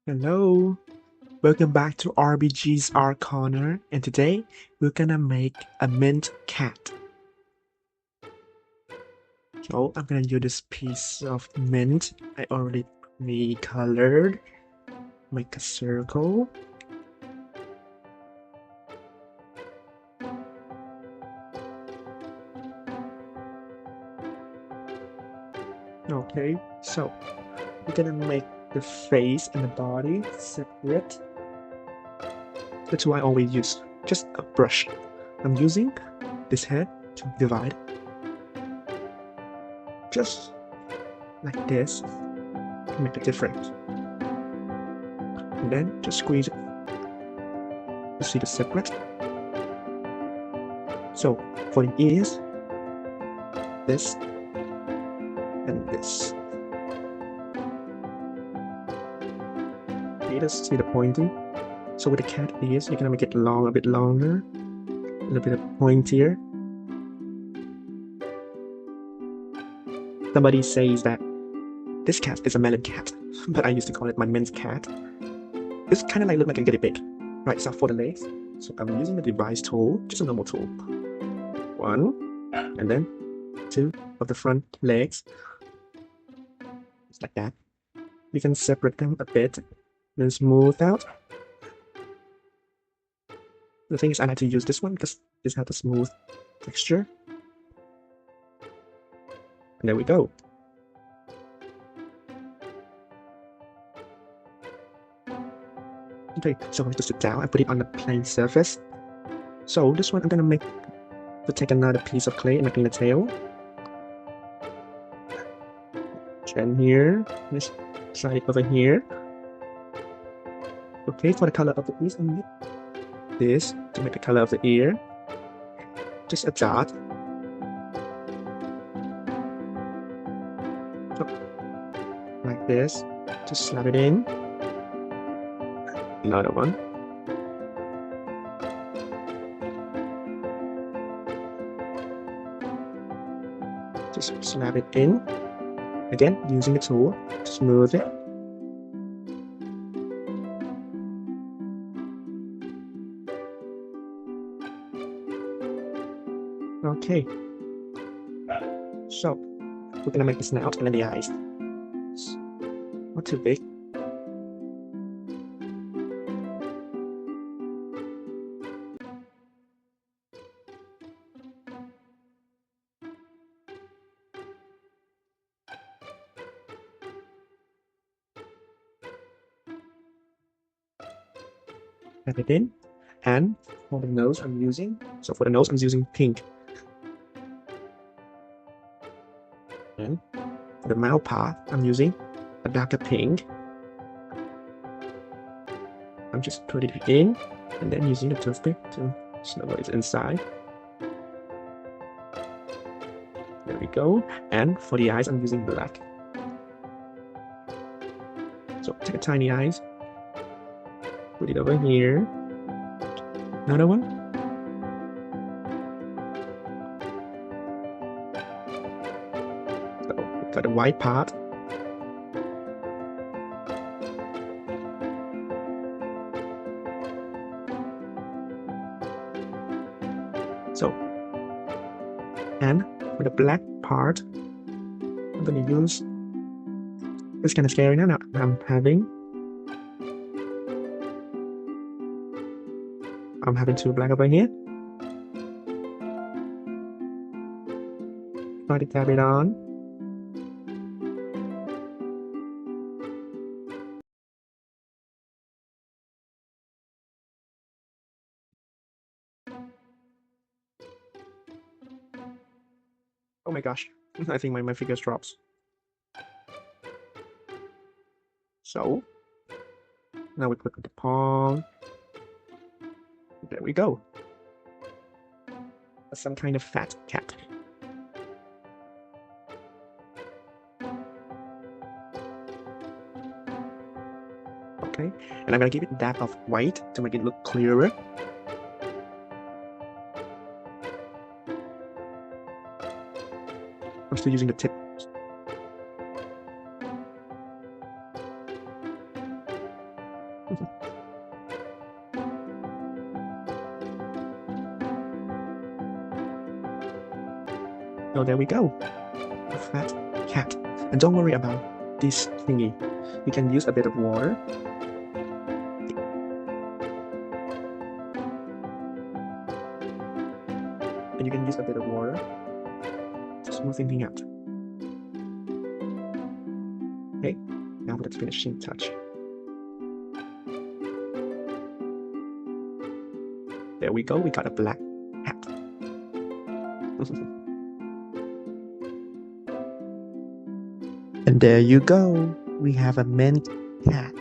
Hello, welcome back to RBG's Art Corner, and today we're gonna make a mint cat. So I'm gonna use this piece of mint I already pre-colored. Make a circle. Okay, so we're gonna make the face and the body separate. That's why I always use just a brush. I'm using this head to divide just like this to make a difference. And then just squeeze it to see the separate. So for the ears, this and this. You just see the pointing. So with the cat ears, you're gonna make it long, a bit longer, a little bit pointier. Somebody says that this cat is a melon cat, but I used to call it my mint cat. It's kind of like look like a guinea pig. Right, so for the legs, so I'm using the device tool, just a normal tool. One, and then two of the front legs, just like that. You can separate them a bit, then smooth out. The thing is, I like to use this one because this has a smooth texture. And there we go. Okay, so I'm going to sit down and put it on the plain surface. So this one I'm gonna take another piece of clay and making the tail. And here, let's slide it over here. Okay, for the color of the piece, I'm this to make the color of the ear. Just a dot. So, like this. Just slap it in. Another one. Just slap it in. Again, using the tool to smooth it. Okay. So, we're gonna make the snout and then the eyes. Not too big. Tap it in. And for the nose I'm using pink. And for the mouth part I'm using a darker pink. I'm just putting it in and then using the toothpick to snuggle it inside. There we go. And for the eyes I'm using black. So take a tiny eyes, put it over here. Another one. So we've got the white part. So, and for the black part, I'm gonna use, it's kind of scary now, I'm having two black over here. Try to tap it on. Oh my gosh, I think my fingers drops. So, now we put the palm. There we go. Some kind of fat cat. Okay, and I'm gonna give it a dab of white to make it look clearer. I'm still using the tip. So there we go. A fat cat. And don't worry about this thingy. You can use a bit of water. And you can use a bit of water to smoothen things out. Okay, now for the finishing touch. There we go, we got a black hat. And there you go, we have a mint cat.